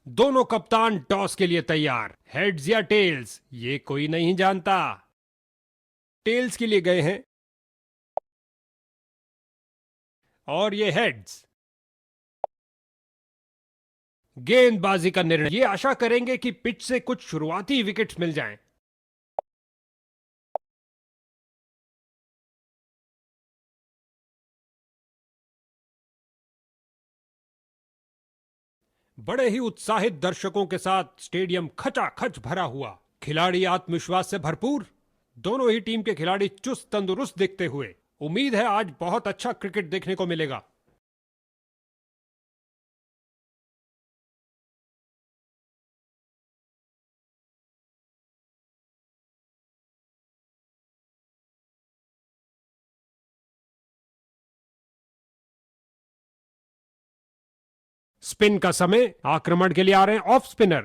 दोनों कप्तान टॉस के लिए तैयार। हेड्स या टेल्स, ये कोई नहीं जानता। टेल्स के लिए गए हैं और ये हेड्स। गेंदबाजी का निर्णय, ये आशा करेंगे कि पिच से कुछ शुरुआती विकेट्स मिल जाएं। बड़े ही उत्साहित दर्शकों के साथ स्टेडियम खचाखच भरा हुआ, खिलाड़ी आत्मविश्वास से भरपूर। दोनों ही टीम के खिलाड़ी चुस्त तंदुरुस्त दिखते हुए। उम्मीद है आज बहुत अच्छा क्रिकेट देखने को मिलेगा। स्पिन का समय, आक्रमण के लिए आ रहे हैं ऑफ स्पिनर।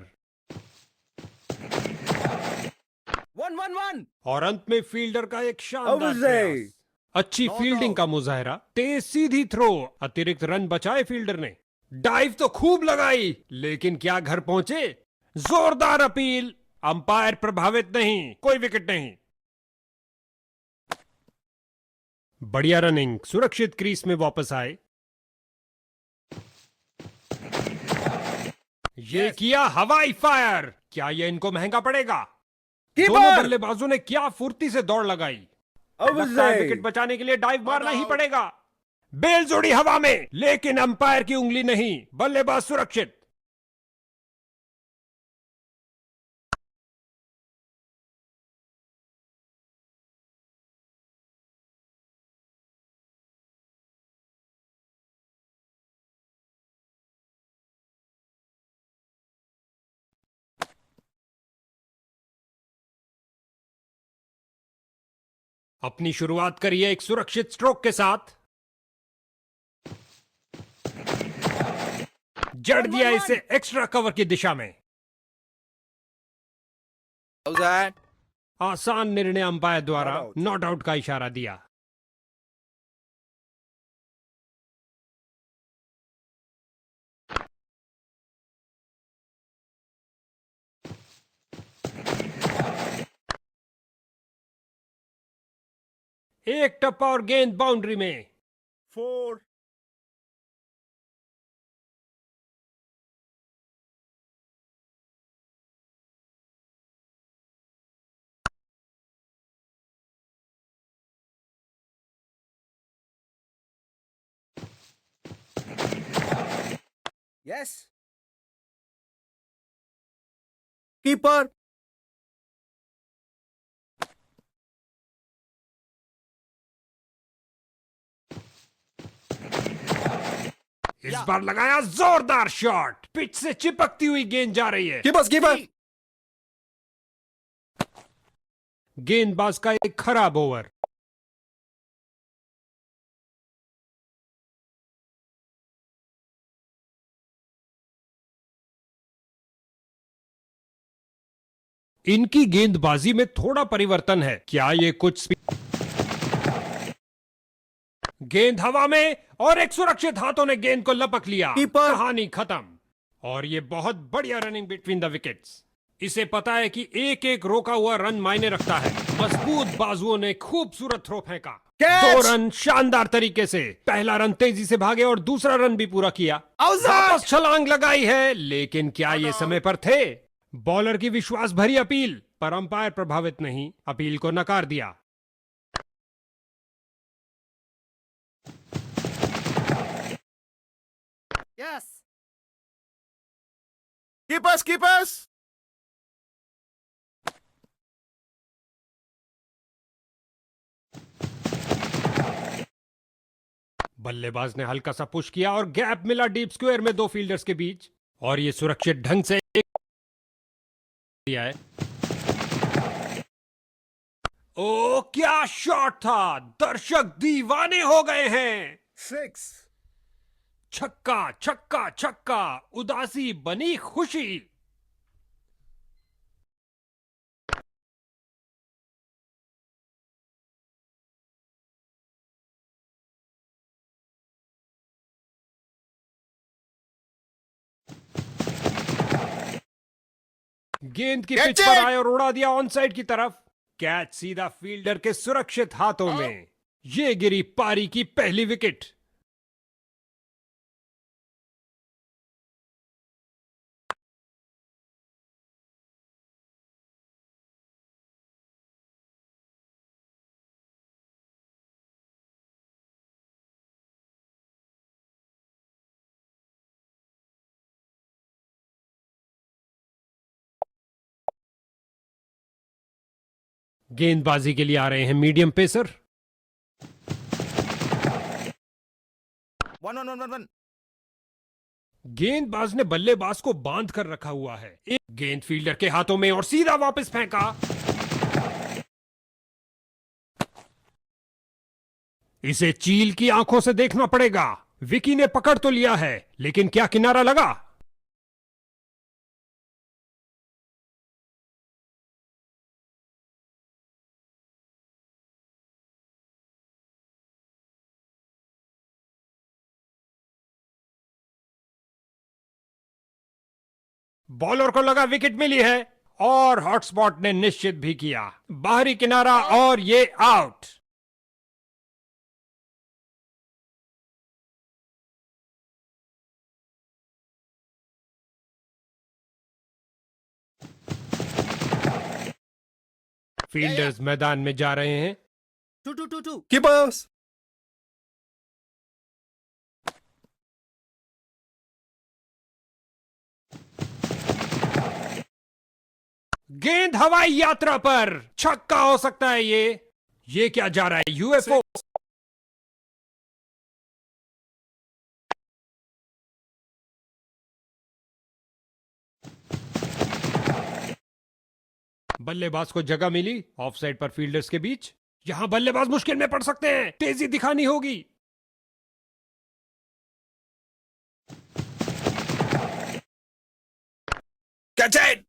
1-1-1। और अंत में फील्डर का एक शानदार Out is प्रयास। अच्छी Not फील्डिंग out. का मुजाहरा, तेज सीधी थ्रो, अतिरिक्त रन बचाए फील्डर ने। डाइव तो खूब लगाई, लेकिन क्या घर पहुंचे? जोरदार अपील, अंपायर प्रभावित नहीं, कोई विकेट नहीं। बढ़िया रनिंग, सुरक्षित क्रीज में वापस आए। ये किया हवाई फायर, क्या ये इनको महंगा पड़ेगा? दोनों Keeper! बल्लेबाजों ने क्या फुर्ती से दौड़ लगाई। Out is लगता है विकेट बचाने के लिए डाइव मारना ही out. पड़ेगा। बेल जोड़ी हवा में, लेकिन अंपायर की उंगली नहीं, बल्लेबाज सुरक्षित। अपनी शुरुआत करिए एक सुरक्षित स्ट्रोक के साथ। जड़ दिया इसे एक्स्ट्रा कवर की दिशा में। How's that? आसान निर्णय अंपायर द्वारा Not out. नॉट आउट का इशारा दिया। एक टप्पा और गेंद बाउंड्री में। 4. Yes. Keeper. इस बार लगाया जोरदार शॉट, पिच से चिपकती हुई गेंद जा रही है। Keeper. गेंदबाज का एक खराब ओवर। इनकी गेंदबाजी में थोड़ा परिवर्तन है, क्या ये कुछ गेंद हवा में और एक सुरक्षित हाथों ने गेंद को लपक लिया। Keeper. कहानी खत्म। और ये बहुत बढ़िया रनिंग बिटवीन द विकेट्स। इसे पता है कि एक एक रोका हुआ रन मायने रखता है। मजबूत बाजुओं ने खूबसूरत थ्रो फेंका। Catch! 2 रन शानदार तरीके से। पहला रन तेजी से भागे और दूसरा रन भी पूरा किया। Outside! वापस छलांग लगाई है, लेकिन क्या ये समय पर थे? बॉलर की विश्वास भरी अपील, पर अंपायर प्रभावित नहीं, अपील को नकार दिया। Yes. Keepers. बल्लेबाज ने हल्का सा पुश किया और गैप मिला डीप स्क्वायर में 2 फील्डर्स के बीच। और ये सुरक्षित ढंग से दिया है। ओ क्या शॉट था, दर्शक दीवाने हो गए हैं। 6. छक्का छक्का छक्का, उदासी बनी खुशी। गेंद की Catch पिच पर it! आए और उड़ा दिया ऑन साइड की तरफ। कैच सीधा फील्डर के सुरक्षित हाथों में। ये गिरी पारी की पहली विकेट। गेंदबाजी के लिए आ रहे हैं मीडियम पेसर। 1-1-1-1-1. गेंदबाज ने बल्लेबाज को बांध कर रखा हुआ है। एक गेंद फील्डर के हाथों में और सीधा वापस फेंका। इसे चील की आंखों से देखना पड़ेगा। विकी ने पकड़ तो लिया है, लेकिन क्या किनारा लगा? बॉलर को लगा विकेट मिली है और हॉटस्पॉट ने निश्चित भी किया। बाहरी किनारा और ये आउट। फील्डर्स मैदान में जा रहे हैं। 2-2-2-2. Keepers. गेंद हवाई यात्रा पर छक्का हो सकता है ये क्या जा रहा है? यूएफओ। बल्लेबाज को जगह मिली ऑफसाइड पर फील्डर्स के बीच। यहां बल्लेबाज मुश्किल में पड़ सकते हैं, तेजी दिखानी होगी। Catch it!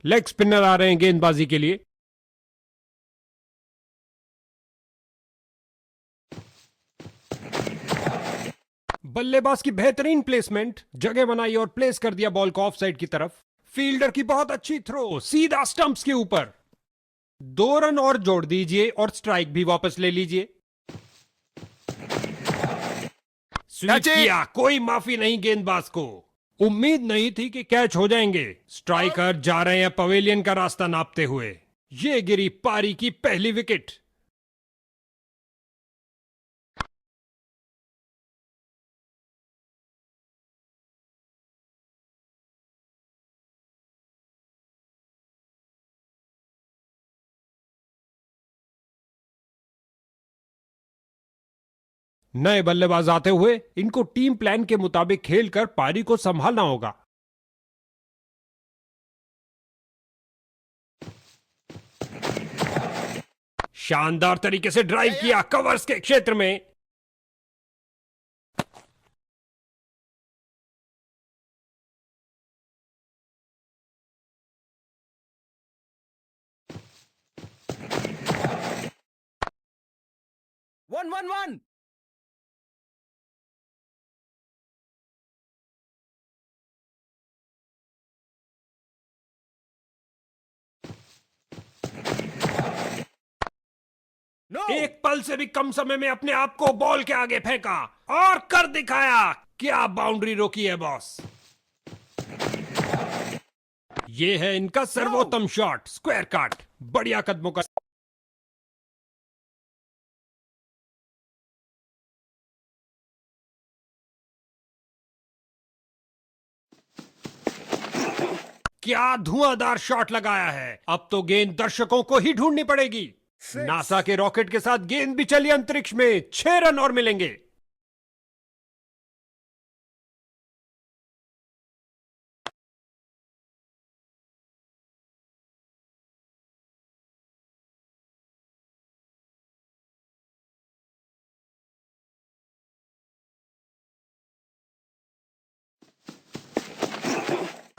लेग स्पिनर आ रहे हैं गेंदबाजी के लिए। बल्लेबाज की बेहतरीन प्लेसमेंट, जगह बनाई और प्लेस कर दिया बॉल को ऑफ साइड की तरफ। फील्डर की बहुत अच्छी थ्रो सीधा स्टंप्स के ऊपर। 2 रन और जोड़ दीजिए और स्ट्राइक भी वापस ले लीजिए। Sweep Catch it! किया, कोई माफी नहीं गेंदबाज को। उम्मीद नहीं थी कि कैच हो जाएंगे। स्ट्राइकर जा रहे हैं पवेलियन का रास्ता नापते हुए। ये गिरी पारी की पहली विकेट। नए बल्लेबाज आते हुए इनको टीम प्लान के मुताबिक खेलकर पारी को संभालना होगा। शानदार तरीके से ड्राइव किया कवर्स के क्षेत्र में। One, one, one. No. एक पल से भी कम समय में अपने आप को बॉल के आगे फेंका और कर दिखाया। क्या बाउंड्री रोकी है बॉस। ये है इनका सर्वोत्तम शॉट, स्क्वायर काट। बढ़िया कदमों का। क्या धुआंधार शॉट लगाया है। अब तो गेंद दर्शकों को ही ढूंढनी पड़ेगी। नासा के रॉकेट के साथ गेंद भी चली अंतरिक्ष में, 6 रन और मिलेंगे।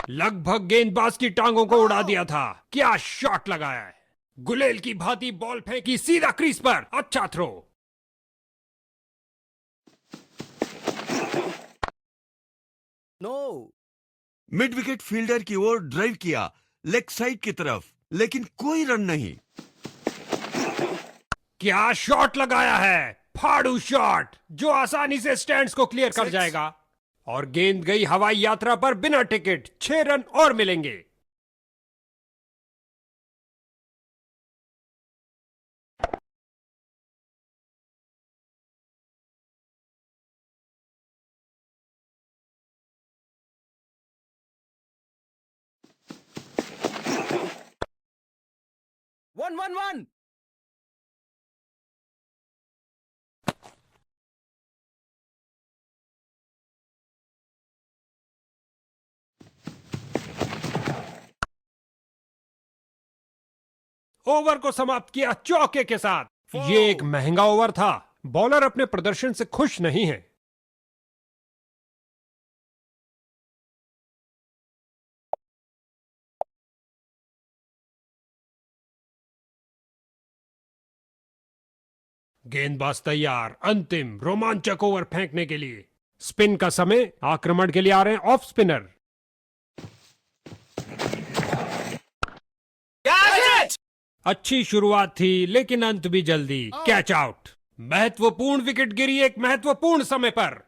लगभग गेंदबाज की टांगों को उड़ा दिया था। क्या शॉट लगाया है! गुलेल की भांति बॉल फेंकी सीधा क्रीज पर। अच्छा throw. No. Mid wicket fielder की ओर ड्राइव किया लेग साइड की तरफ, लेकिन कोई रन नहीं। क्या शॉट लगाया है! फाड़ू शॉट जो आसानी से स्टैंड्स को क्लियर कर जाएगा। और गेंद गई हवाई यात्रा पर बिना टिकट। 6 रन और मिलेंगे। One one one. ओवर को समाप्त किया चौके के साथ। ये एक महंगा ओवर था। बॉलर अपने प्रदर्शन से खुश नहीं है। गेंदबाज तैयार अंतिम रोमांचक ओवर फेंकने के लिए। स्पिन का समय। आक्रमण के लिए आ रहे हैं ऑफ स्पिनर। अच्छी शुरुआत थी लेकिन अंत भी जल्दी। Catch out. महत्वपूर्ण विकेट गिरी एक महत्वपूर्ण समय पर।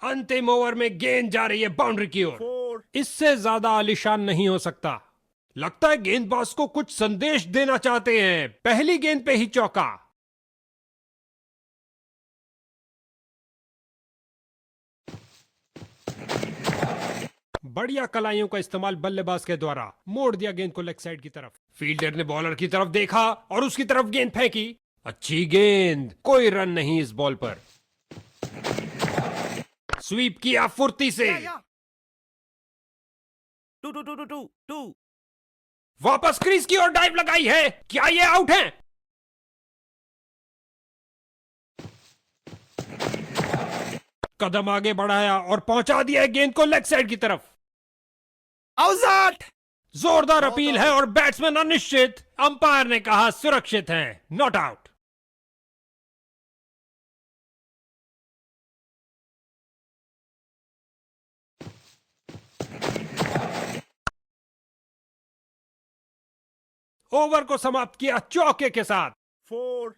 अंतिम ओवर में गेंद जा रही है बाउंड्री की ओर। इससे ज्यादा आलीशान नहीं हो सकता। लगता है गेंदबाज को कुछ संदेश देना चाहते हैं। पहली गेंद पे ही चौका। बढ़िया कलाइयों का इस्तेमाल बल्लेबाज के द्वारा मोड़ दिया गेंद को लेग साइड की तरफ। फील्डर ने बॉलर की तरफ देखा और उसकी तरफ गेंद फेंकी। अच्छी गेंद। कोई रन नहीं इस बॉल पर। स्वीप किया फुर्ती से। Two two two two two two. वापस क्रीज की ओर डाइव लगाई है। क्या ये आउट है? कदम आगे बढ़ाया और पहुंचा दिया गेंद को लेग साइड की तरफ। आउट। जोरदार अपील है और बैट्समैन अनिश्चित। अंपायर ने कहा सुरक्षित हैं, नॉट आउट। ओवर को समाप्त किया चौके के साथ। 4।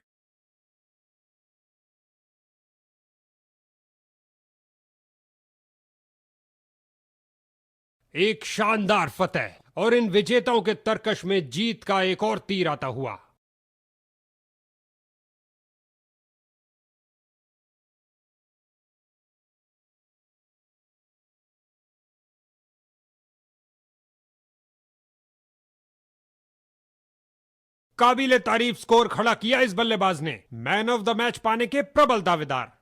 एक शानदार फतेह और इन विजेताओं के तरकश में जीत का एक और तीर आता हुआ। काबिले तारीफ स्कोर खड़ा किया इस बल्लेबाज ने। मैन ऑफ द मैच पाने के प्रबल दावेदार।